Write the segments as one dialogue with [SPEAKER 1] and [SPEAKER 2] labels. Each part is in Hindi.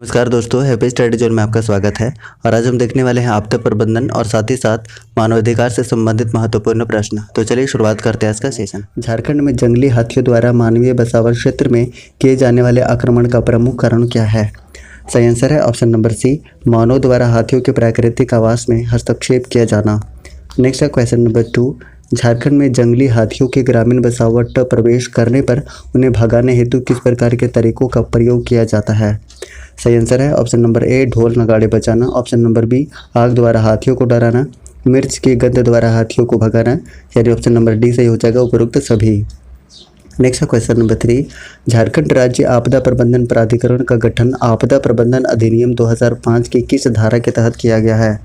[SPEAKER 1] नमस्कार दोस्तों, हैप्पी स्टडी जोन में आपका स्वागत है। और आज हम देखने वाले हैं आपदा प्रबंधन और साथ ही साथ मानवाधिकार से संबंधित महत्वपूर्ण प्रश्न। तो चलिए शुरुआत करते हैं इसका सेशन। झारखंड में जंगली हाथियों द्वारा मानवीय बसावट क्षेत्र में किए जाने वाले आक्रमण का प्रमुख कारण क्या है? सही आंसर है ऑप्शन नंबर सी, मानव द्वारा हाथियों के प्राकृतिक आवास में हस्तक्षेप किया जाना। नेक्स्ट है क्वेश्चन नंबर 2, झारखंड में जंगली हाथियों के ग्रामीण बसावट प्रवेश करने पर उन्हें भगाने हेतु किस प्रकार के तरीकों का प्रयोग किया जाता है? सही आंसर है ऑप्शन नंबर ए, ढोल नगाड़े बजाना। ऑप्शन नंबर बी, आग द्वारा हाथियों को डराना। मिर्च की गंध द्वारा हाथियों को भगाना। यानी ऑप्शन नंबर डी सही हो जाएगा उपरोक्त सभी। नेक्स्ट है क्वेश्चन नंबर 3, झारखंड राज्य आपदा प्रबंधन प्राधिकरण का गठन आपदा प्रबंधन अधिनियम 2005 की किस धारा के तहत किया गया है?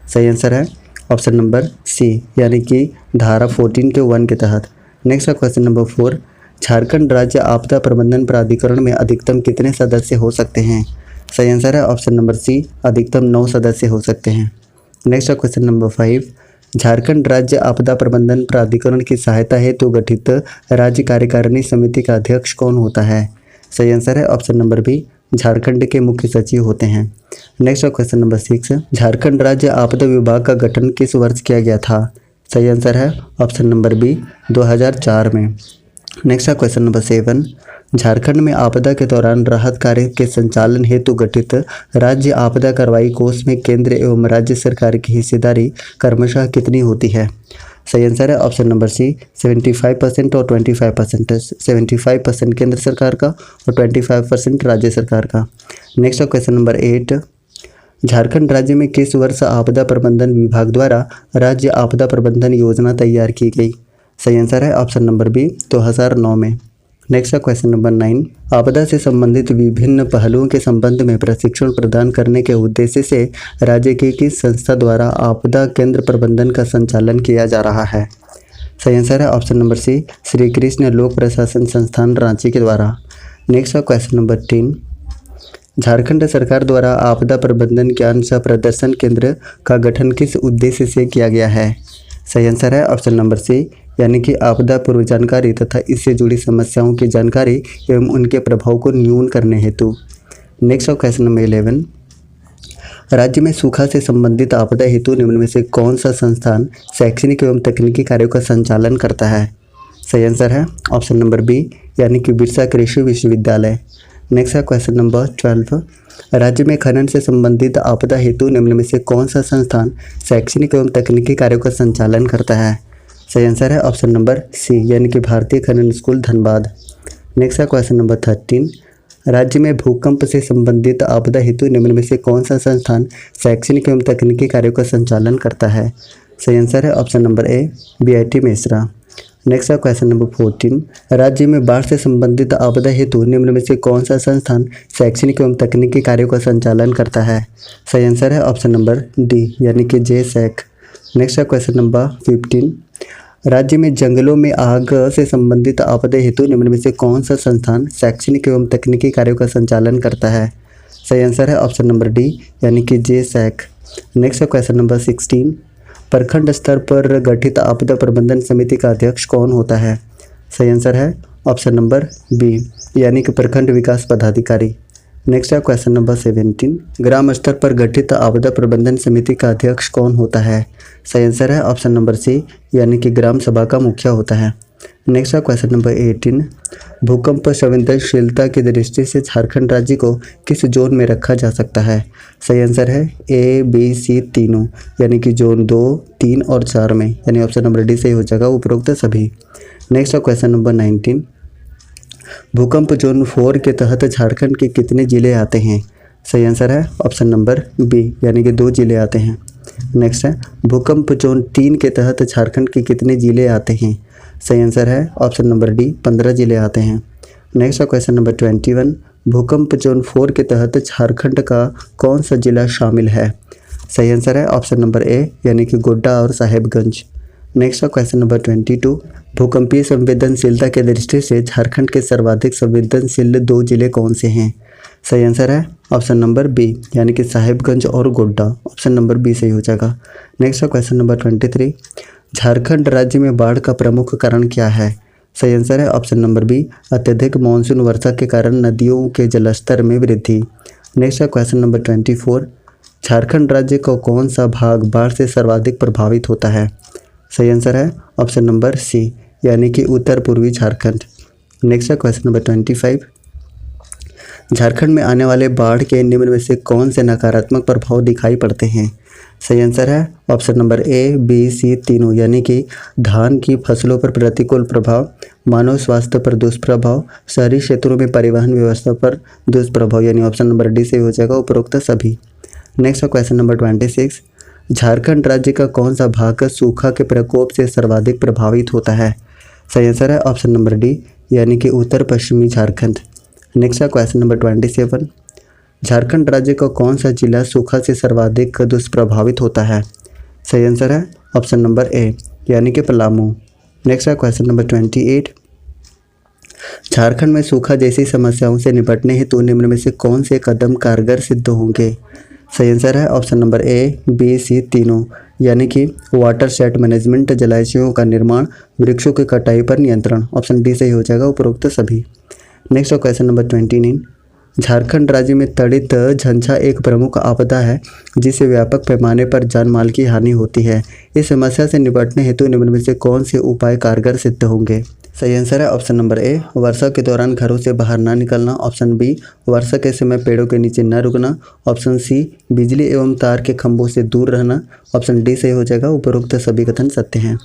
[SPEAKER 1] सही आंसर है ऑप्शन नंबर सी, यानी कि धारा 14 के 1 के तहत। नेक्स्ट है क्वेश्चन नंबर 4, झारखंड राज्य आपदा प्रबंधन प्राधिकरण में अधिकतम कितने सदस्य हो सकते हैं? सही आंसर है ऑप्शन नंबर सी, अधिकतम 9 सदस्य हो सकते हैं। नेक्स्ट है क्वेश्चन नंबर 5, झारखंड राज्य आपदा प्रबंधन प्राधिकरण की सहायता हेतु गठित राज्य कार्यकारिणी समिति का अध्यक्ष कौन होता है? सही आंसर है ऑप्शन नंबर बी, झारखंड के मुख्य सचिव होते हैं। नेक्स्ट है क्वेश्चन नंबर 6, झारखंड राज्य आपदा विभाग का गठन किस वर्ष किया गया था? सही आंसर है ऑप्शन नंबर बी, 2004 में। नेक्स्ट है क्वेश्चन नंबर 7, झारखंड में आपदा के दौरान राहत कार्य के संचालन हेतु गठित राज्य आपदा कार्रवाई कोष में केंद्र एवं राज्य सरकार की हिस्सेदारी क्रमशः कितनी होती है? सही आंसर है ऑप्शन नंबर सी, 75% और 25%। 75% केंद्र सरकार का और 25% राज्य सरकार का। नेक्स्ट है क्वेश्चन नंबर 8, झारखंड राज्य में किस वर्ष आपदा प्रबंधन विभाग द्वारा राज्य आपदा प्रबंधन योजना तैयार की गई? सही आंसर है ऑप्शन नंबर बी, 2009 में। नेक्स्ट है क्वेश्चन नंबर 9, आपदा से संबंधित विभिन्न पहलुओं के संबंध में प्रशिक्षण प्रदान करने के उद्देश्य से राज्य की किस संस्था द्वारा आपदा केंद्र प्रबंधन का संचालन किया जा रहा है? सही आंसर है option number C, Shri Krishna Lok Prashasan संस्थान रांची के द्वारा। नेक्स्ट है क्वेश्चन नंबर 10, झारखंड सरकार द्वारा आपदा प्रबंधन ज्ञान सह प्रदर्शन केंद्र का गठन किस उद्देश्य से किया गया है? सही आंसर है ऑप्शन नंबर सी, यानी कि आपदा पूर्व जानकारी तथा इससे जुड़ी समस्याओं की जानकारी एवं उनके प्रभाव को न्यून करने हेतु। नेक्स्ट है क्वेश्चन नंबर 11, राज्य में सूखा से संबंधित आपदा हेतु निम्न में से कौन सा संस्थान शैक्षणिक एवं तकनीकी कार्यों का संचालन करता है? सही आंसर है ऑप्शन नंबर बी, यानी कि बिरसा कृषि विश्वविद्यालय। नेक्स्ट है क्वेश्चन नंबर 12, राज्य में खनन से संबंधित आपदा हेतु निम्न में से कौन सा संस्थान शैक्षणिक एवं तकनीकी कार्यों का संचालन करता है? सही आंसर है ऑप्शन नंबर सी, यानी कि भारतीय खनन स्कूल धनबाद। नेक्स्ट है क्वेश्चन नंबर 13, राज्य में भूकंप से संबंधित आपदा हेतु निम्न में से कौन सा संस्थान शैक्षणिक एवं तकनीकी कार्यों का संचालन करता है? सही आंसर है option number A, BIT Mesra. Next है क्वेश्चन नंबर 14, राज्य में बाढ़ से संबंधित आपदा हेतु निम्न में से कौन सा संस्थान शैक्षणिक एवं तकनीकी कार्यों का संचालन करता है? सही आंसर है ऑप्शन नंबर डी, यानी कि JSAC। नेक्स्ट है क्वेश्चन नंबर 15, राज्य में जंगलों में आग से संबंधित आपदा हेतु निम्न में से कौन सा संस्थान शैक्षणिक एवं तकनीकी कार्यों का संचालन करता है? सही आंसर है ऑप्शन नंबर डी, यानी कि JSAC। नेक्स्ट है क्वेश्चन नंबर 16, प्रखंड स्तर पर गठित आपदा प्रबंधन समिति का अध्यक्ष कौन होता है? सही आंसर है ऑप्शन नंबर बी, यानी कि प्रखंड विकास पदाधिकारी। नेक्स्ट है क्वेश्चन नंबर 17, ग्राम स्तर पर गठित आपदा प्रबंधन समिति का अध्यक्ष कौन होता है? सही आंसर है ऑप्शन नंबर सी, यानी कि ग्राम सभा का मुखिया होता है। नेक्स्ट है क्वेश्चन नंबर 18, भूकंप संवेदनशीलता की दृष्टि से झारखंड राज्य को किस जोन में रखा जा सकता है? सही आंसर है A, B, C तीनों, यानी कि जोन 2, 3 और 4 में। यानी ऑप्शन नंबर डी सही हो जाएगा उपरोक्त सभी। नेक्स्ट है क्वेश्चन नंबर 19, भूकंप जोन 4 के तहत झारखंड के कितने जिले आते हैं? सही आंसर है ऑप्शन नंबर बी, यानी कि 2 जिले आते हैं। नेक्स्ट है भूकंप जोन 3 के तहत झारखंड के कितने जिले आते हैं? सही आंसर है ऑप्शन नंबर डी, 15 जिले आते हैं। नेक्स्ट है क्वेश्चन नंबर 21, भूकंप जोन 4 के तहत झारखंड का कौन सा जिला शामिल है? सही आंसर है ऑप्शन नंबर ए, यानी कि गोड्डा और साहेबगंज। नेक्स्ट है क्वेश्चन नंबर 22, भूकंपीय संवेदनशीलता के दृष्टि से झारखंड के सर्वाधिक संवेदनशील 2 जिले कौन से हैं? सही आंसर है ऑप्शन नंबर बी, यानी कि साहेबगंज और गोड्डा। ऑप्शन नंबर बी सही हो जाएगा। नेक्स्ट है क्वेश्चन नंबर 23, झारखंड राज्य में बाढ़ का प्रमुख कारण क्या है? सही आंसर है ऑप्शन नंबर बी, अत्यधिक मानसून वर्षा के कारण नदियों के जलस्तर में वृद्धि। नेक्स्ट है क्वेश्चन नंबर 24, झारखंड राज्य का कौन सा भाग बाढ़ से सर्वाधिक प्रभावित होता है? सही आंसर है ऑप्शन नंबर सी, यानी कि उत्तर पूर्वी झारखंड। नेक्स्ट है क्वेश्चन नंबर 25, झारखंड में आने वाले बाढ़ के निम्न में से कौन से नकारात्मक प्रभाव दिखाई पड़ते हैं? सही आंसर है ऑप्शन नंबर ए, बी, सी तीनों, यानी कि धान की फसलों पर प्रतिकूल प्रभाव, मानव स्वास्थ्य पर दुष्प्रभाव, शहरी क्षेत्रों में परिवहन व्यवस्था पर दुष्प्रभाव, यानी ऑप्शन नंबर डी से हो जाएगा उपरोक्त सभी। नेक्स्ट है क्वेश्चन नंबर 26, झारखंड राज्य का कौन सा भाग सूखा के प्रकोप से सर्वाधिक प्रभावित होता है? सही आंसर है ऑप्शन नंबर डी, यानी कि उत्तर पश्चिमी झारखंड। नेक्स्ट है क्वेश्चन नंबर 27, झारखंड राज्य का कौन सा जिला सूखा से सर्वाधिक दुष्प्रभावित होता है? सही आंसर है ऑप्शन नंबर ए, यानी कि पलामू। नेक्स्ट है क्वेश्चन नंबर 28, झारखंड में सूखा जैसी समस्याओं से निपटने हेतु निम्न में से कौन से कदम कारगर सिद्ध होंगे? सही आंसर है ऑप्शन नंबर ए, बी, सी तीनों, यानी कि वाटर सेट मैनेजमेंट, जलाशयों का निर्माण, वृक्षों की कटाई पर नियंत्रण, ऑप्शन डी सही हो जाएगा उपरोक्त सभी। नेक्स्ट है क्वेश्चन नंबर 29, झारखंड राज्य में तड़ित झंझा एक प्रमुख आपदा है जिससे व्यापक पैमाने पर जान माल की हानि होती है। इस समस्या से निपटने हेतु निम्न में से कौन से उपाय कारगर सिद्ध होंगे? सही आंसर है ऑप्शन नंबर ए, वर्षा के दौरान घरों से बाहर ना निकलना, ऑप्शन बी, वर्षा के समय पेड़ों के नीचे न रुकना, ऑप्शन सी, बिजली एवं तार के खंभों से दूर रहना, ऑप्शन डी सही हो जाएगा उपरोक्त सभी कथन सत्य हैं।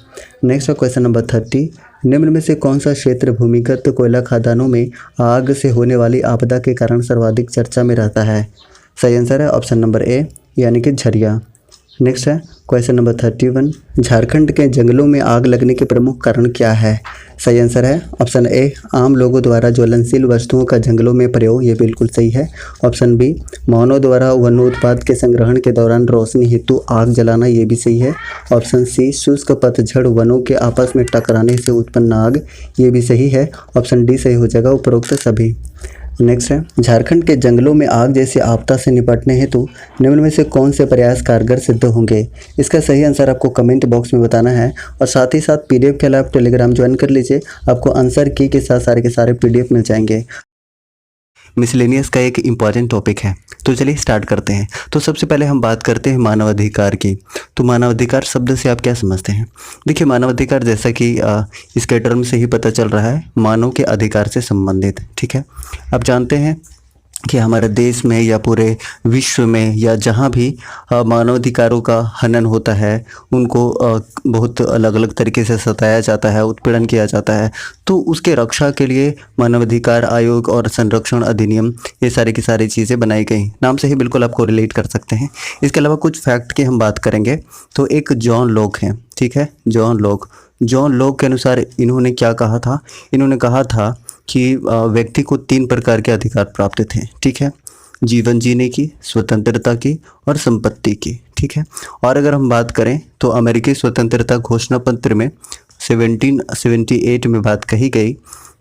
[SPEAKER 1] नेक्स्ट है क्वेश्चन नंबर 30, निम्न में से कौन सा क्षेत्र भूमिगत कोयला खदानों में आग से होने वाली आपदा के कारण सर्वाधिक चर्चा में रहता है? सही आंसर है ऑप्शन नंबर ए, यानी कि झरिया। नेक्स्ट है क्वेश्चन नंबर 31, झारखंड के जंगलों में आग लगने के प्रमुख कारण क्या है? सही आंसर है ऑप्शन ए, आम लोगों द्वारा ज्वलनशील वस्तुओं का जंगलों में प्रयोग, ये बिल्कुल सही है। ऑप्शन बी, मानव द्वारा वनोत्पाद के संग्रहण के दौरान रोशनी हेतु आग जलाना, ये भी सही है। ऑप्शन सी, शुष्क पतझड़ वनों के आपस में टकराने से उत्पन्न आग, ये भी सही है। ऑप्शन डी सही हो जाएगा उपरोक्त सभी। नेक्स्ट है, झारखंड के जंगलों में आग जैसी आपदा से निपटने हेतु निम्न में से कौन से प्रयास कारगर सिद्ध होंगे? इसका सही आंसर आपको कमेंट बॉक्स में बताना है और साथ ही साथ पीडीएफ के लिए आप टेलीग्राम ज्वाइन कर लीजिए, आपको आंसर की के साथ सारे के सारे पीडीएफ मिल जाएंगे। मिसलेनियस का एक इम्पॉर्टेंट टॉपिक है, तो चलिए स्टार्ट करते हैं। तो सबसे पहले हम बात करते हैं मानवाधिकार की। तो मानवाधिकार शब्द से आप क्या समझते हैं? देखिए, मानवाधिकार जैसा कि इसके टर्म से ही पता चल रहा है, मानव के अधिकार से संबंधित, ठीक है। आप जानते हैं कि हमारे देश में या पूरे विश्व में या जहाँ भी मानवाधिकारों का हनन होता है, उनको बहुत अलग अलग तरीके से सताया जाता है, उत्पीड़न किया जाता है, तो उसके रक्षा के लिए मानवाधिकार आयोग और संरक्षण अधिनियम, ये सारी की सारी चीज़ें बनाई गई। नाम से ही बिल्कुल आपको रिलेट कर सकते हैं। इसके अलावा कुछ फैक्ट की हम बात करेंगे। तो एक जॉन लॉक हैं, ठीक है, जॉन लॉक के अनुसार इन्होंने क्या कहा था? इन्होंने कहा था कि व्यक्ति को 3 प्रकार के अधिकार प्राप्त थे, ठीक है, जीवन जीने की, स्वतंत्रता की और संपत्ति की, ठीक है। और अगर हम बात करें तो अमेरिकी स्वतंत्रता घोषणा पत्र में 1778 में बात कही गई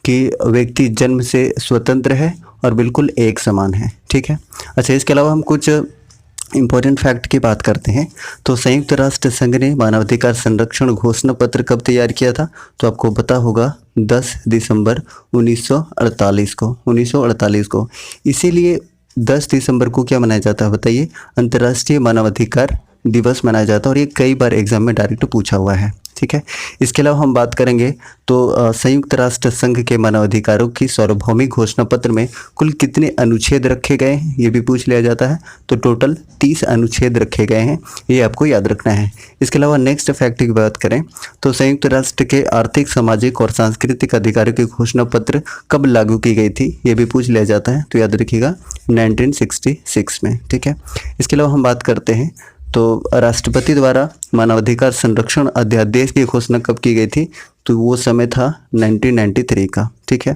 [SPEAKER 1] कि व्यक्ति जन्म से स्वतंत्र है और बिल्कुल एक समान है, ठीक है। अच्छा, इसके अलावा हम कुछ इम्पोर्टेंट फैक्ट की बात करते हैं। तो संयुक्त राष्ट्र संघ ने मानवाधिकार संरक्षण घोषणा पत्र कब तैयार किया था? तो आपको पता होगा 10 दिसंबर 1948 को। इसीलिए 10 दिसंबर को क्या मनाया जाता है बताइए? अंतर्राष्ट्रीय मानवाधिकार दिवस मनाया जाता है और ये कई बार एग्जाम में डायरेक्ट पूछा हुआ है, ठीक है। इसके अलावा हम बात करेंगे तो संयुक्त राष्ट्र संघ के मानवाधिकारों की सार्वभौमिक घोषणा पत्र में कुल कितने अनुच्छेद रखे गए हैं, ये भी पूछ लिया जाता है। तो टोटल 30 अनुच्छेद रखे गए हैं, ये आपको याद रखना है। इसके अलावा नेक्स्ट फैक्ट की बात करें तो संयुक्त राष्ट्र के आर्थिक, सामाजिक और सांस्कृतिक अधिकारों की घोषणा पत्र कब लागू की गई थी, ये भी पूछ लिया जाता है। तो याद रखिएगा 1966 में, ठीक है। इसके अलावा हम बात करते हैं तो राष्ट्रपति द्वारा मानवाधिकार संरक्षण अध्यादेश की घोषणा कब की गई थी? तो वो समय था 1993 का, ठीक है।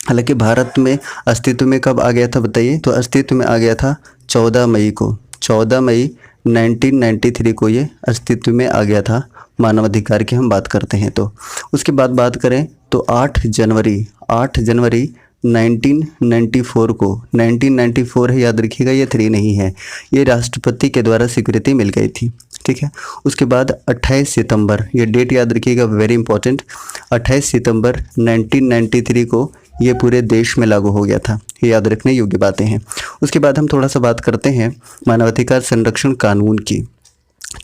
[SPEAKER 1] हालांकि भारत में अस्तित्व में कब आ गया था बताइए? तो अस्तित्व में आ गया था 14 मई को, 14 मई 1993 को ये अस्तित्व में आ गया था। मानवाधिकार की हम बात करते हैं तो उसके बाद बात करें तो 8 जनवरी 1994 को, 1994 है, याद रखिएगा, ये 3 नहीं है, ये राष्ट्रपति के द्वारा स्वीकृति मिल गई थी, ठीक है। उसके बाद 28 सितंबर, ये डेट याद रखिएगा, वेरी इंपॉर्टेंट, 28 सितंबर 1993 को ये पूरे देश में लागू हो गया था। ये याद रखने योग्य बातें हैं। उसके बाद हम थोड़ा सा बात करते हैं मानवाधिकार संरक्षण कानून की।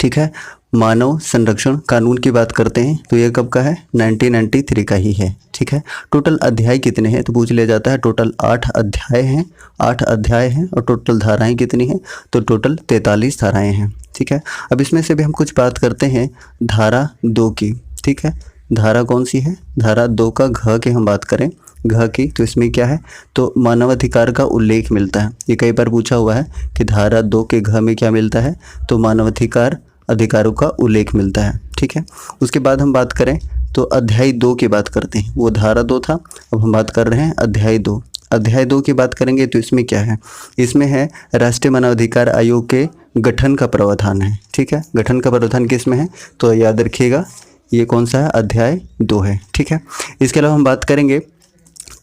[SPEAKER 1] ठीक है, मानव संरक्षण कानून की बात करते हैं तो ये कब का है? 1993 का ही है। ठीक है, टोटल अध्याय कितने हैं तो पूछ लिया जाता है। टोटल 8 अध्याय हैं, 8 अध्याय हैं। और टोटल धाराएं कितनी हैं तो टोटल 43 धाराएं हैं। ठीक है, अब इसमें से भी हम कुछ बात करते हैं धारा 2 की। ठीक है, धारा कौन सी है? धारा 2 का घ की हम बात करें, घ की, तो इसमें क्या है तो मानवाधिकार का उल्लेख मिलता है। ये कई बार पूछा हुआ है कि धारा 2 के घ में क्या मिलता है तो मानवाधिकार अधिकारों का उल्लेख मिलता है। ठीक है, उसके बाद हम बात करें तो अध्याय 2 की बात करते हैं। वो धारा 2 था, अब हम बात कर रहे हैं अध्याय 2। अध्याय 2 की बात करेंगे तो इसमें क्या है? इसमें है राष्ट्रीय मानवाधिकार आयोग के गठन का प्रावधान है। ठीक है, गठन का प्रावधान किस में है तो याद रखिएगा ये कौन सा है? अध्याय 2 है। ठीक है, इसके अलावा हम बात करेंगे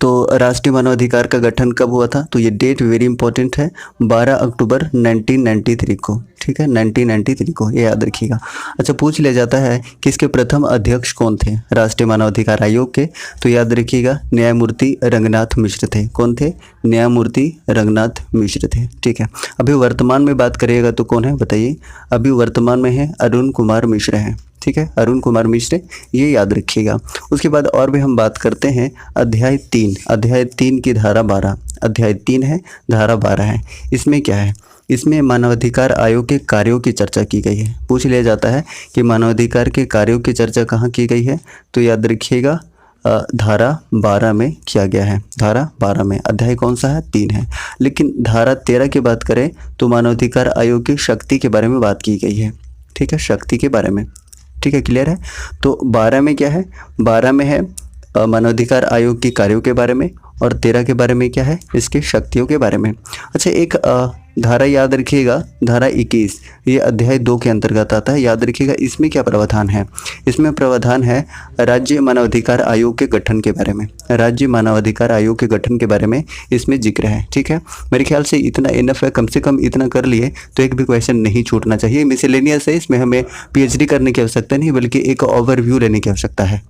[SPEAKER 1] तो राष्ट्रीय मानवाधिकार का गठन कब हुआ था तो ये डेट वेरी इंपॉर्टेंट है, 12 अक्टूबर 1993 को। ठीक है, 1993 को, ये याद रखिएगा। अच्छा, पूछ लिया जाता है कि इसके प्रथम अध्यक्ष कौन थे राष्ट्रीय मानवाधिकार आयोग के, तो याद रखिएगा न्यायमूर्ति रंगनाथ मिश्र थे। कौन थे? न्यायमूर्ति रंगनाथ मिश्र थे। ठीक है, अभी वर्तमान में बात करिएगा तो कौन है बताइए? अभी वर्तमान में है अरुण कुमार मिश्र हैं। ठीक है, अरुण कुमार मिश्र, ये याद रखिएगा। उसके बाद और भी हम बात करते हैं अध्याय 3। अध्याय 3 की धारा 12, अध्याय 3 है, धारा 12 है। इसमें क्या है? इसमें मानवाधिकार आयोग के कार्यों की चर्चा की गई है। पूछ लिया जाता है कि मानवाधिकार के कार्यों की चर्चा कहाँ की गई है तो याद रखिएगा धारा 12 में किया गया है। धारा 12 में, अध्याय कौन सा है? 3 है। लेकिन धारा 13 की बात करें तो मानवाधिकार आयोग की शक्ति के बारे में बात की गई है। ठीक है, शक्ति के बारे में। ठीक है, क्लियर है? तो 12 में क्या है? 12 में है मानवाधिकार आयोग के कार्यों के बारे में, और 13 के बारे में क्या है? इसके शक्तियों के बारे में। अच्छा, एक धारा याद रखिएगा, धारा 21, ये अध्याय 2 के अंतर्गत आता है। याद रखिएगा इसमें क्या प्रावधान है? इसमें प्रावधान है राज्य मानवाधिकार आयोग के गठन के बारे में। राज्य मानवाधिकार आयोग के गठन के बारे में इसमें जिक्र है। ठीक है, मेरे ख्याल से इतना इनफ है, कम से कम इतना कर लिए तो एक भी क्वेश्चन नहीं छूटना चाहिए। मिसलेनियस है, इसमें हमें पीएचडी करने की आवश्यकता नहीं बल्कि एक ओवरव्यू लेने की आवश्यकता है।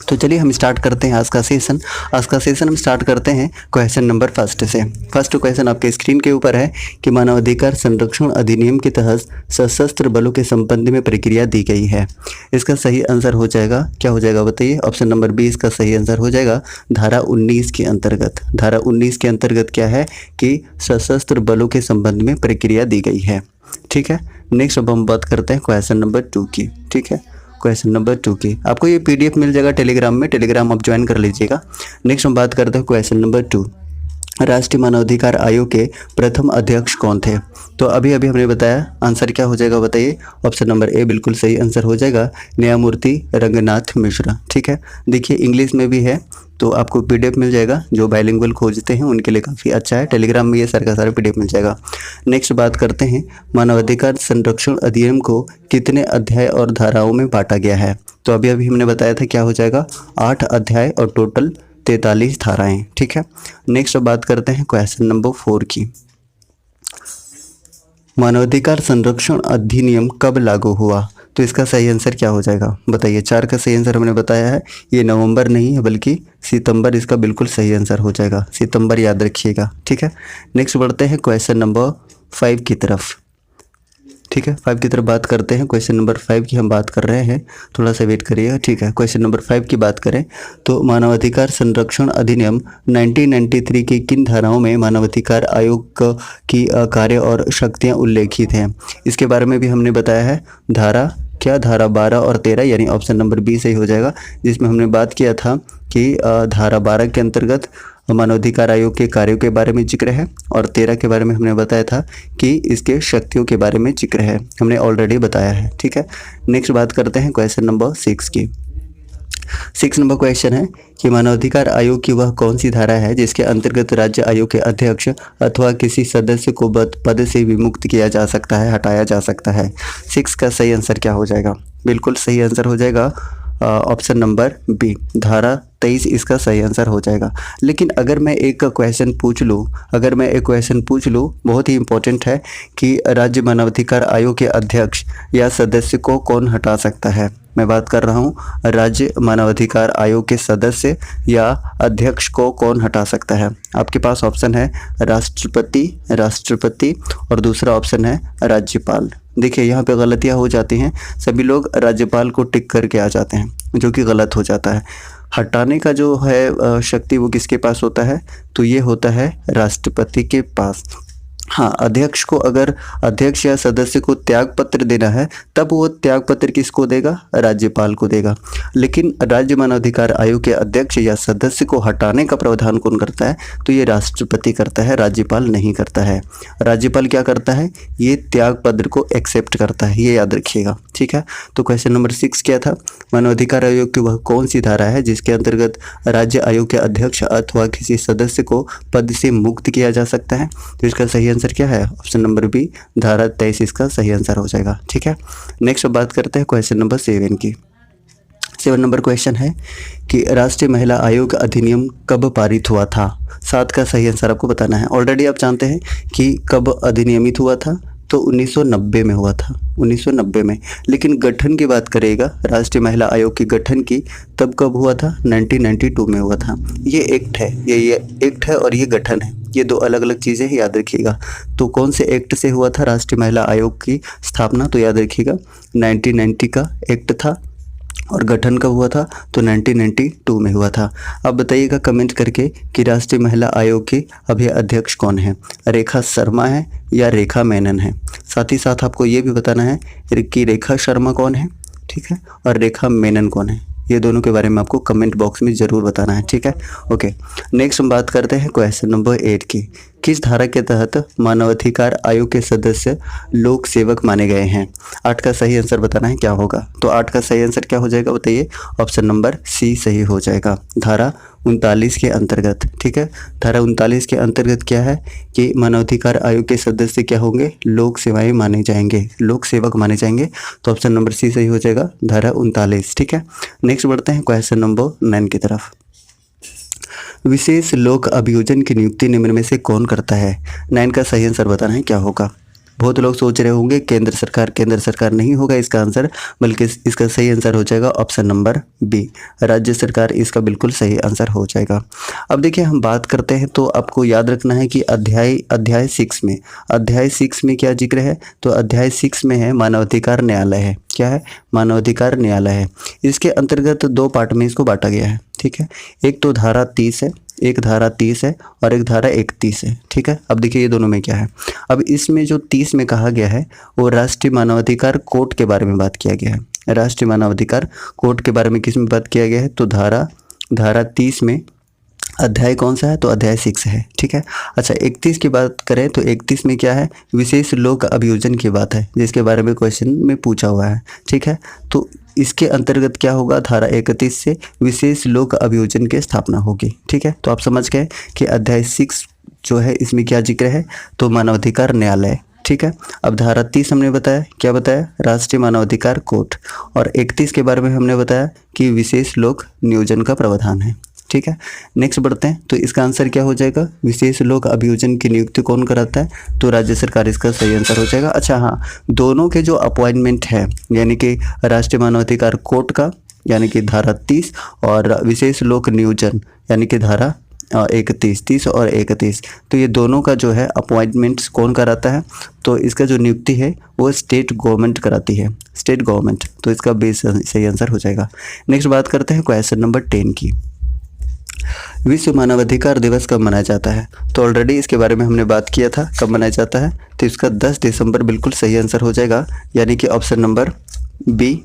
[SPEAKER 1] तो चलिए हम स्टार्ट करते हैं आज का सेशन। आज का सेशन हम स्टार्ट करते हैं क्वेश्चन नंबर 1 से। फर्स्ट क्वेश्चन आपके स्क्रीन के ऊपर है कि मानवाधिकार संरक्षण अधिनियम के तहत सशस्त्र बलों के संबंध में प्रक्रिया दी गई है। इसका सही आंसर हो जाएगा, क्या हो जाएगा बताइए? ऑप्शन नंबर 20 का सही आंसर हो जाएगा धारा 19 के अंतर्गत। धारा 19 के अंतर्गत क्या है कि सशस्त्र बलों के संबंध में प्रक्रिया दी गई है। ठीक है, नेक्स्ट अब हम बात करते हैं क्वेश्चन नंबर 2 की। ठीक है, क्वेश्चन नंबर 2 की आपको ये पीडीएफ मिल जाएगा टेलीग्राम में, टेलीग्राम आप ज्वाइन कर लीजिएगा। नेक्स्ट हम बात करते हैं क्वेश्चन नंबर 2, राष्ट्रीय मानवाधिकार आयोग के प्रथम अध्यक्ष कौन थे? तो अभी अभी हमने बताया, आंसर क्या हो जाएगा बताइए? ऑप्शन नंबर ए बिल्कुल सही आंसर हो जाएगा, न्यायमूर्ति रंगनाथ मिश्रा। ठीक है, देखिए इंग्लिश में भी है तो आपको पीडीएफ मिल जाएगा। जो बाइलिंगुअल खोजते हैं उनके लिए काफ़ी अच्छा है, टेलीग्राम में ये सारे का सारा पीडीएफ मिल जाएगा। नेक्स्ट बात करते हैं मानवाधिकार संरक्षण अधिनियम को कितने अध्याय और धाराओं में बांटा गया है? तो अभी अभी हमने बताया था क्या हो जाएगा? 8 अध्याय और टोटल 43 धाराएं। ठीक है, नेक्स्ट बात करते हैं क्वेश्चन नंबर 4 की। मानवाधिकार संरक्षण अधिनियम कब लागू हुआ? तो इसका सही आंसर क्या हो जाएगा बताइए? 4 का सही आंसर हमने बताया है, ये नवंबर नहीं है बल्कि सितंबर इसका बिल्कुल सही आंसर हो जाएगा, सितंबर याद रखिएगा। ठीक है, नेक्स्ट बढ़ते हैं क्वेश्चन नंबर 5 की तरफ। ठीक है, 5 की तरफ बात करते हैं। क्वेश्चन नंबर 5 की हम बात कर रहे हैं, थोड़ा सा वेट करिएगा। ठीक है, क्वेश्चन नंबर 5 की बात करें तो मानवाधिकार संरक्षण अधिनियम 1993 की किन धाराओं में मानवाधिकार आयोग की कार्य और शक्तियां उल्लेखित हैं? इसके बारे में भी हमने बताया है। धारा क्या? धारा 12 और 13, यानी ऑप्शन नंबर बी सही हो जाएगा, जिसमें हमने बात किया था कि धारा 12 के अंतर्गत मानवाधिकार आयोग के कार्यों के बारे में जिक्र है, और 13 के बारे में हमने बताया था कि इसके शक्तियों के बारे में जिक्र है, हमने ऑलरेडी बताया है। ठीक है, नेक्स्ट बात करते हैं क्वेश्चन नंबर 6 की। 6 नंबर क्वेश्चन है कि मानवाधिकार आयोग की वह कौन सी धारा है जिसके अंतर्गत राज्य आयोग के अध्यक्ष अथवा किसी सदस्य को पद से विमुक्त किया जा सकता है, हटाया जा सकता है? 6 का सही आंसर क्या हो जाएगा? बिल्कुल सही आंसर हो जाएगा ऑप्शन नंबर बी, धारा 23 इसका सही आंसर हो जाएगा। लेकिन अगर मैं एक क्वेश्चन पूछ लूँ, बहुत ही इंपॉर्टेंट है कि राज्य मानवाधिकार आयोग के अध्यक्ष या सदस्य को कौन हटा सकता है? मैं बात कर रहा हूँ राज्य मानवाधिकार आयोग के सदस्य या अध्यक्ष को कौन हटा सकता है। आपके पास ऑप्शन है राष्ट्रपति और दूसरा ऑप्शन है राज्यपाल। देखिए यहाँ पे गलतियाँ हो जाती हैं, सभी लोग राज्यपाल को टिक करके आ जाते हैं, जो कि गलत हो जाता है। हटाने का जो है शक्ति वो किसके पास होता है, तो ये होता है राष्ट्रपति के पास। हाँ, अध्यक्ष को अगर अध्यक्ष या सदस्य को त्याग पत्र देना है तब वो त्याग पत्र किसको देगा, राज्यपाल को देगा। लेकिन राज्य मानवाधिकार आयोग के अध्यक्ष या सदस्य को हटाने का प्रावधान कौन करता है, तो ये राष्ट्रपति करता है, राज्यपाल नहीं करता है। राज्यपाल क्या करता है, ये त्याग पत्र को एक्सेप्ट करता है, ये याद रखिएगा, ठीक है। तो क्वेश्चन नंबर 6 क्या था, मानवाधिकार आयोग की वह कौन सी धारा है जिसके अंतर्गत राज्य आयोग के अध्यक्ष अथवा किसी सदस्य को पद से मुक्त किया जा सकता है। तो इसका सही आंसर क्या है, ऑप्शन नंबर बी, धारा 23 इसका सही आंसर हो जाएगा, ठीक है। नेक्स्ट बात करते हैं क्वेश्चन नंबर 7 की। 7 नंबर क्वेश्चन है कि राष्ट्रीय महिला आयोग अधिनियम कब पारित हुआ था। 7 का सही आंसर आपको बताना है। ऑलरेडी आप जानते हैं कि कब अधिनियमित हुआ था, तो 1990 में हुआ था, 1990 में। लेकिन गठन की बात करेगा राष्ट्रीय महिला आयोग के गठन की, तब कब हुआ था, 1992 में हुआ था। ये एक्ट है, ये एक्ट है और ये गठन है, ये दो अलग अलग चीज़ें हैं, याद रखिएगा। तो कौन से एक्ट से हुआ था राष्ट्रीय महिला आयोग की स्थापना, तो याद रखिएगा 1990 का एक्ट था। और गठन कब हुआ था, तो 1992 में हुआ था। अब बताइएगा कमेंट करके कि राष्ट्रीय महिला आयोग के अभी अध्यक्ष कौन है, रेखा शर्मा है या रेखा मेनन है। साथ ही साथ आपको ये भी बताना है कि रेखा शर्मा कौन है, ठीक है, और रेखा मेनन कौन है। ये दोनों के बारे में आपको कमेंट बॉक्स में ज़रूर बताना है, ठीक है। ओके, नेक्स्ट हम बात करते हैं क्वेश्चन नंबर 8 की। किस धारा के तहत मानवाधिकार आयोग के सदस्य लोक सेवक माने गए हैं। 8 का सही आंसर बताना है क्या होगा। तो 8 का सही आंसर क्या हो जाएगा बताइए, ऑप्शन नंबर सी सही हो जाएगा, धारा 39 के अंतर्गत, ठीक है। धारा 39 के अंतर्गत क्या है कि मानवाधिकार आयोग के सदस्य क्या होंगे, लोक सेवाएं माने जाएंगे, लोक सेवक माने जाएंगे। तो ऑप्शन नंबर सी सही हो जाएगा, धारा 39, ठीक है। नेक्स्ट बढ़ते हैं क्वेश्चन नंबर 9 की तरफ। विशेष लोक अभियोजन की नियुक्ति निम्न में से कौन करता है। 9 का सही आंसर बताना है क्या होगा। बहुत लोग सोच रहे होंगे केंद्र सरकार नहीं होगा इसका आंसर, बल्कि इसका सही आंसर हो जाएगा ऑप्शन नंबर बी, राज्य सरकार इसका बिल्कुल सही आंसर हो जाएगा। अब देखिए हम बात करते हैं तो आपको याद रखना है कि अध्याय 6 में क्या जिक्र है, तो अध्याय 6 में है मानवाधिकार न्यायालय है। क्या है, मानवाधिकार न्यायालय है। इसके अंतर्गत 2 पार्ट में इसको बांटा गया है, ठीक है। एक तो धारा 30 है, एक धारा 30 है और एक धारा 31 है, ठीक है। अब देखिए ये दोनों में क्या है। अब इसमें जो 30 में कहा गया है वो राष्ट्रीय मानवाधिकार कोर्ट के बारे में बात किया गया है। राष्ट्रीय मानवाधिकार कोर्ट के बारे में किस में बात किया गया है, तो धारा 30 में अध्याय कौन सा है, तो अध्याय 6 है, ठीक है। अच्छा 31 की बात करें तो 31 में क्या है, विशेष लोक अभियोजन की बात है, जिसके बारे में क्वेश्चन में पूछा हुआ है, ठीक है। तो इसके अंतर्गत क्या होगा, धारा 31 से विशेष लोक अभियोजन की स्थापना होगी, ठीक है। तो आप समझ गए कि अध्याय 6 जो है इसमें क्या जिक्र है, तो मानवाधिकार न्यायालय, ठीक है। अब धारा 30 हमने बताया, क्या बताया, राष्ट्रीय मानवाधिकार कोर्ट, और 31 के बारे में हमने बताया कि विशेष लोक नियोजन का प्रावधान है, ठीक है। नेक्स्ट बढ़ते हैं तो इसका आंसर क्या हो जाएगा, विशेष लोक अभियोजन की नियुक्ति कौन कराता है, तो राज्य सरकार इसका सही आंसर हो जाएगा। अच्छा हाँ, दोनों के जो अपॉइंटमेंट है यानी कि राष्ट्रीय मानवाधिकार कोर्ट का यानी कि धारा 30 और विशेष लोक नियोजन यानी कि धारा 30 और 31, तो ये दोनों का जो है अपॉइंटमेंट्स कौन कराता है, तो इसका जो नियुक्ति है वो स्टेट गवर्नमेंट कराती है, स्टेट गवर्नमेंट। तो इसका भी सही आंसर हो जाएगा। नेक्स्ट बात करते हैं क्वेश्चन नंबर 10 की। विश्व मानवाधिकार दिवस कब मनाया जाता है, तो ऑलरेडी इसके बारे में हमने बात किया था कब मनाया जाता है, तो इसका 10 दिसंबर बिल्कुल सही आंसर हो जाएगा, यानी कि ऑप्शन नंबर बी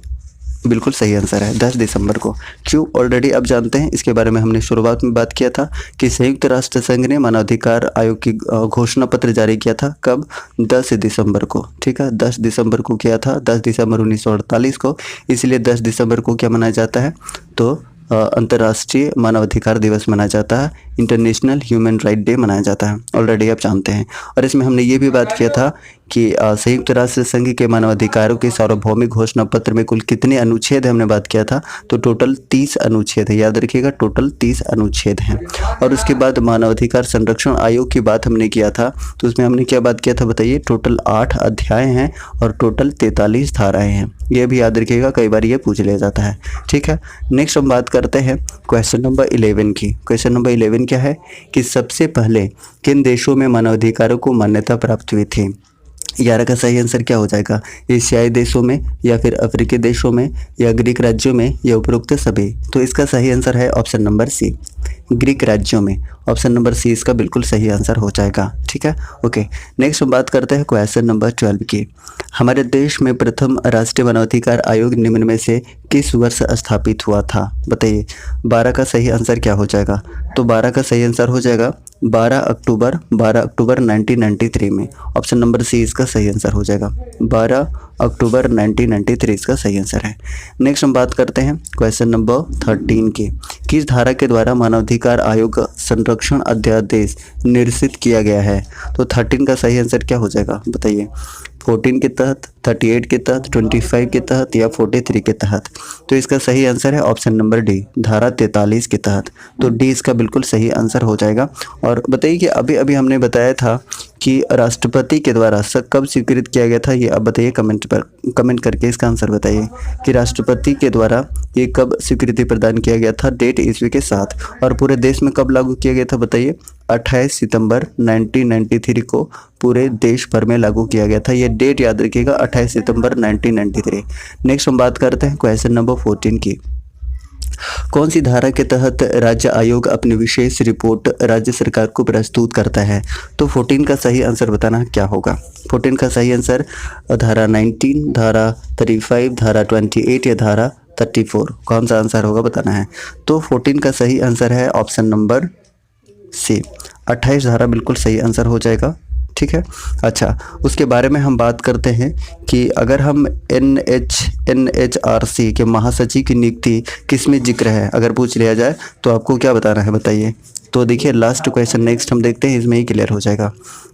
[SPEAKER 1] बिल्कुल सही आंसर है, 10 दिसंबर को। क्यों, ऑलरेडी आप जानते हैं, इसके बारे में हमने शुरुआत में बात किया था कि संयुक्त राष्ट्र संघ ने मानवाधिकार आयोग की घोषणा पत्र जारी किया था कब, 10 दिसंबर को, ठीक है। 10 दिसंबर को किया था, 10 दिसंबर 1948 को, इसलिए 10 दिसंबर को क्या मनाया जाता है, तो अंतर्राष्ट्रीय मानवाधिकार दिवस मनाया जाता है। इंटरनेशनल ह्यूमन राइट डे मनाया जाता है, ऑलरेडी आप जानते हैं। और इसमें हमने ये भी बात किया था कि संयुक्त राष्ट्र संघ के मानवाधिकारों के सार्वभौमिक घोषणा पत्र में कुल कितने अनुच्छेद है हमने बात किया था, तो टोटल 30 अनुच्छेद है, याद रखिएगा टोटल 30 अनुच्छेद हैं। और उसके बाद मानवाधिकार संरक्षण आयोग की बात हमने किया था, तो उसमें हमने क्या बात किया था बताइए, टोटल 8 अध्याय हैं और टोटल 43 धाराएं हैं, ये भी याद रखिएगा, कई बार ये पूछ लिया जाता है, ठीक है। नेक्स्ट हम बात करते हैं क्वेश्चन नंबर 11 की। क्वेश्चन नंबर 11 क्या है कि सबसे पहले किन देशों में मानवाधिकारों को मान्यता प्राप्त हुई थी। 11 का सही आंसर क्या हो जाएगा, एशियाई देशों में या फिर अफ्रीकी देशों में या ग्रीक राज्यों में या उपरोक्त सभी। तो इसका सही आंसर है ऑप्शन नंबर सी, ग्रीक राज्यों में। ऑप्शन नंबर सी इसका बिल्कुल सही आंसर हो जाएगा, ठीक है। ओके, नेक्स्ट हम बात करते हैं क्वेश्चन नंबर 12 की। हमारे देश में प्रथम राष्ट्रीय मानवाधिकार आयोग निम्न में से किस वर्ष स्थापित हुआ था, बताइए। 12 का सही आंसर क्या हो जाएगा, तो 12 का सही आंसर हो जाएगा 12 अक्टूबर 1993 में। ऑप्शन नंबर सी इसका सही आंसर हो जाएगा, 12 अक्टूबर 1993 इसका सही आंसर है। नेक्स्ट हम बात करते हैं क्वेश्चन नंबर 13 की। किस धारा के द्वारा मानवाधिकार आयोग संरक्षण अध्यादेश निर्देशित किया गया है, तो 13 का सही आंसर क्या हो जाएगा बताइए। 14 के तहत, 38 के तहत, 25 के तहत या 43 के तहत। तो इसका सही आंसर है ऑप्शन नंबर डी, धारा 43 के तहत। तो डी इसका बिल्कुल सही आंसर हो जाएगा। और बताइए कि अभी अभी हमने बताया था कि राष्ट्रपति के द्वारा कब स्वीकृत किया गया था, ये आप बताइए कमेंट करके इसका आंसर बताइए कि राष्ट्रपति के द्वारा ये कब स्वीकृति प्रदान किया गया था, डेट ईस्वी के साथ, और पूरे देश में कब लागू किया गया था बताइए। 28 सितंबर 1993 को पूरे देश भर में लागू किया गया था, ये डेट याद रखिएगा 28 सितंबर 1993। नेक्स्ट हम बात करते हैं क्वेश्चन नंबर 14 की। कौन सी धारा के तहत राज्य आयोग अपनी विशेष रिपोर्ट राज्य सरकार को प्रस्तुत करता है, तो 14 का सही आंसर बताना क्या होगा। 14 का सही आंसर धारा 19, धारा 35, धारा 28 या धारा 34, कौन सा आंसर होगा बताना है। तो 14 का सही आंसर है ऑप्शन नंबर सी, 28 धारा बिल्कुल सही आंसर हो जाएगा, ठीक है। अच्छा, उसके बारे में हम बात करते हैं कि अगर हम NHRC के महासचिव की नियुक्ति किस में जिक्र है, अगर पूछ लिया जाए तो आपको क्या बताना है बताइए। तो देखिए लास्ट क्वेश्चन नेक्स्ट हम देखते हैं, इसमें ही क्लियर हो जाएगा।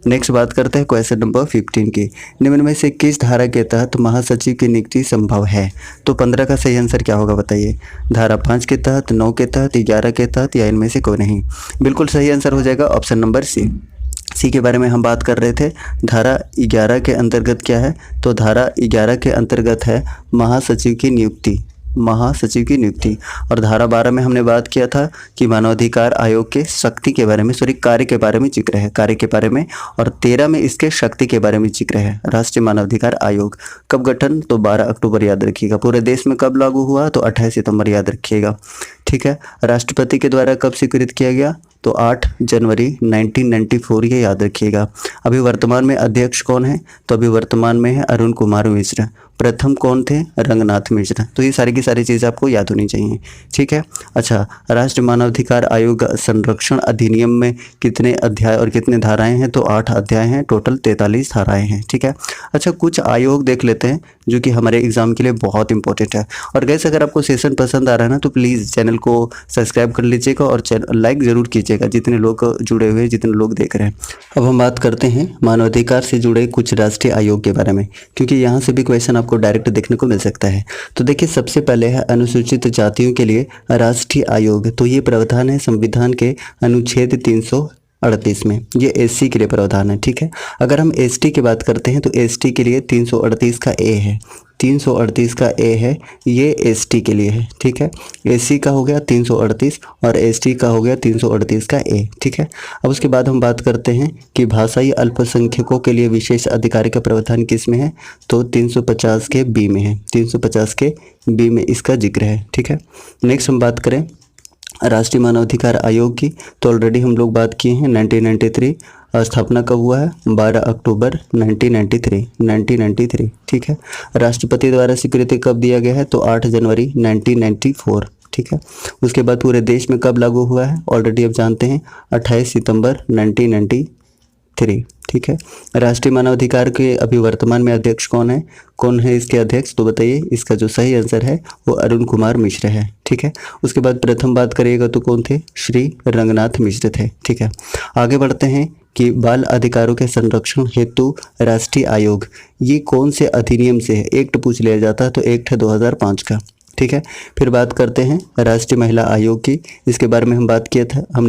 [SPEAKER 1] नेक्स्ट बात करते हैं क्वेश्चन नंबर 15 की। निम्न में से किस धारा के तहत महासचिव की नियुक्ति संभव है, तो 15 का सही आंसर क्या होगा बताइए। धारा 5 के तहत, 9 के तहत, 11 के तहत या इनमें से कोई नहीं। बिल्कुल सही आंसर हो जाएगा ऑप्शन नंबर सी के बारे में हम बात कर रहे थे। धारा 11 के अंतर्गत क्या है, तो धारा 11 के अंतर्गत है महासचिव की नियुक्ति, महासचिव की नियुक्ति। और धारा 12 में हमने बात किया था कि मानवाधिकार आयोग के शक्ति के बारे में, कार्य के बारे में जिक्र है, कार्य के बारे में। और 13 में इसके शक्ति के बारे में जिक्र है। राष्ट्रीय मानवाधिकार आयोग कब गठन, तो 12 अक्टूबर याद रखिएगा। पूरे देश में कब लागू हुआ, तो 28 सितंबर याद रखिएगा, ठीक है। राष्ट्रपति के द्वारा कब स्वीकृत किया गया, तो 8 जनवरी 1994, ये याद रखिएगा। अभी वर्तमान में अध्यक्ष कौन है, तो अभी वर्तमान में है अरुण कुमार मिश्रा। प्रथम कौन थे, रंगनाथ मिश्रा। तो ये सारी की सारी चीज़ें आपको याद होनी चाहिए, ठीक है। अच्छा, राष्ट्रीय मानवाधिकार आयोग संरक्षण अधिनियम में कितने अध्याय और कितने धाराएं हैं, तो 8 अध्याय हैं, टोटल 43 धाराएं हैं, ठीक है। अच्छा, कुछ आयोग देख लेते हैं जो कि हमारे एग्जाम के लिए बहुत इंपॉर्टेंट है। और गैस अगर आपको सेशन पसंद आ रहा है ना, तो प्लीज़ चैनल को सब्सक्राइब कर लीजिएगा और लाइक ज़रूर कीजिएगा, जितने लोग जुड़े हुए, जितने लोग देख रहे हैं। अब हम बात करते हैं मानवाधिकार से जुड़े कुछ राष्ट्रीय आयोग के बारे में, क्योंकि यहाँ से भी क्वेश्चन आपको डायरेक्ट देखने को मिल सकता है। तो देखिए, सबसे पहले है अनुसूचित जातियों के लिए राष्ट्रीय आयोग। तो ये प्रावधान है संविधान के अनुच्छेद 338 में, ये एससी के लिए प्रावधान है, ठीक है। अगर हम एसटी की बात करते हैं तो एसटी के लिए 338 का ए है, 338 का ए है, ये एसटी के लिए है, ठीक है। एससी का हो गया 338 और एसटी का हो गया 338 का ए, ठीक है। अब उसके बाद हम बात करते हैं कि भाषाई अल्पसंख्यकों के लिए विशेष अधिकार का प्रावधान किस में है, तो 350 के बी में है, 350 के बी में इसका जिक्र है, ठीक है। नेक्स्ट हम बात करें राष्ट्रीय मानवाधिकार आयोग की, तो ऑलरेडी हम लोग बात किए हैं 1993। स्थापना कब हुआ है, 12 अक्टूबर 1993, ठीक है। राष्ट्रपति द्वारा स्वीकृति कब दिया गया है, तो 8 जनवरी 1994, ठीक है। उसके बाद पूरे देश में कब लागू हुआ है, ऑलरेडी आप जानते हैं 28 सितंबर 1993 1993। ठीक है। राष्ट्रीय मानवाधिकार के अभी वर्तमान में अध्यक्ष कौन है इसके अध्यक्ष, तो बताइए। इसका जो सही आंसर है वो अरुण कुमार मिश्र है। ठीक है। उसके बाद प्रथम बात करिएगा तो कौन थे, श्री रंगनाथ मिश्र थे। ठीक है। आगे बढ़ते हैं कि बाल अधिकारों के संरक्षण हेतु राष्ट्रीय आयोग, ये कौन से अधिनियम से है, एक्ट पूछ लिया जाता है तो एक्ट है 2005 का। ठीक है। फिर बात करते हैं राष्ट्रीय महिला आयोग की, इसके बारे में हमने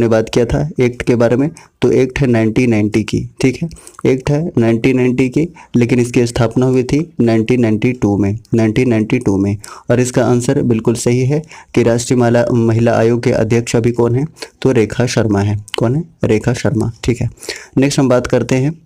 [SPEAKER 1] बात किया था एक्ट के बारे में, तो एक्ट है 1990 की। ठीक है। एक्ट है 1990 की, लेकिन इसकी स्थापना हुई थी 1992 में। और इसका आंसर बिल्कुल सही है कि राष्ट्रीय महिला आयोग के अध्यक्ष अभी कौन है, तो रेखा शर्मा है। कौन है, रेखा शर्मा। ठीक है। नेक्स्ट हम बात करते हैं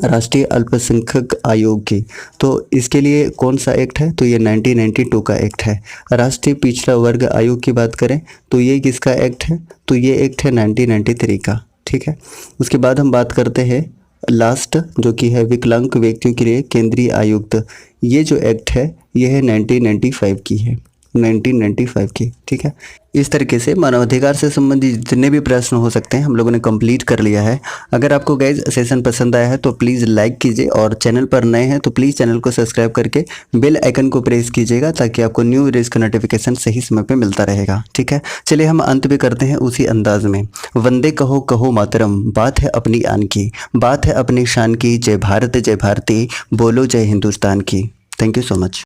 [SPEAKER 1] राष्ट्रीय अल्पसंख्यक आयोग की, तो इसके लिए कौन सा एक्ट है, तो ये 1992 का एक्ट है। राष्ट्रीय पिछड़ा वर्ग आयोग की बात करें तो ये किसका एक्ट है, तो ये एक्ट है 1993 का। ठीक है। उसके बाद हम बात करते हैं लास्ट, जो कि है विकलांग व्यक्तियों के लिए केंद्रीय आयुक्त, ये जो एक्ट है ये है 1995 की है, 1995 की। ठीक है। इस तरीके से मानवाधिकार से संबंधित जितने भी प्रश्न हो सकते हैं हम लोगों ने कंप्लीट कर लिया है। अगर आपको गाइज सेशन पसंद आया है तो प्लीज़ लाइक कीजिए, और चैनल पर नए हैं तो प्लीज़ चैनल को सब्सक्राइब करके बेल आइकन को प्रेस कीजिएगा, ताकि आपको न्यू वीडियोज़ का नोटिफिकेशन सही समय पर मिलता रहेगा। ठीक है। चलिए हम अंत भी करते हैं उसी अंदाज में। वंदे कहो कहो मातरम, बात है अपनी आन की, बात है अपनी शान की, जय भारत जय भारती, बोलो जय हिंदुस्तान की। Thank you so much.